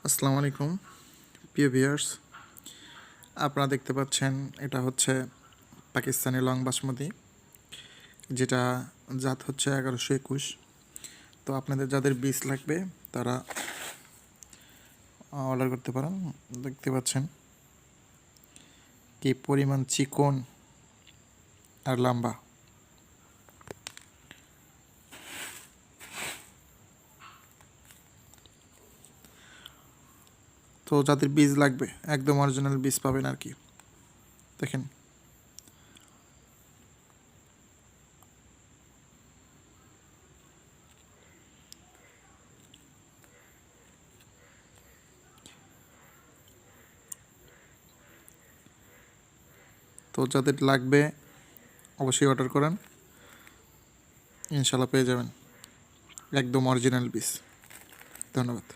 আসসালামু আলাইকুম প্রিয় ভিউয়ার্স, আপনারা দেখতে পাচ্ছেন এটা হচ্ছে পাকিস্তানি লং বাসমতি, যেটা জাত হচ্ছে 1121। তো আপনাদের যাদের বীজ লাগবে তারা অর্ডার করতে পারেন। দেখতে পাচ্ছেন কি পরিমাণ চিকন আর লম্বা। তো যাদের বীজ লাগবে একদম অরিজিনাল বীজ পাবেন আর কি। দেখেন তো যাদের লাগবে অবশ্যই অর্ডার করেন, ইনশাল্লাহ পেয়ে যাবেন একদম অরিজিনাল বীজ। ধন্যবাদ।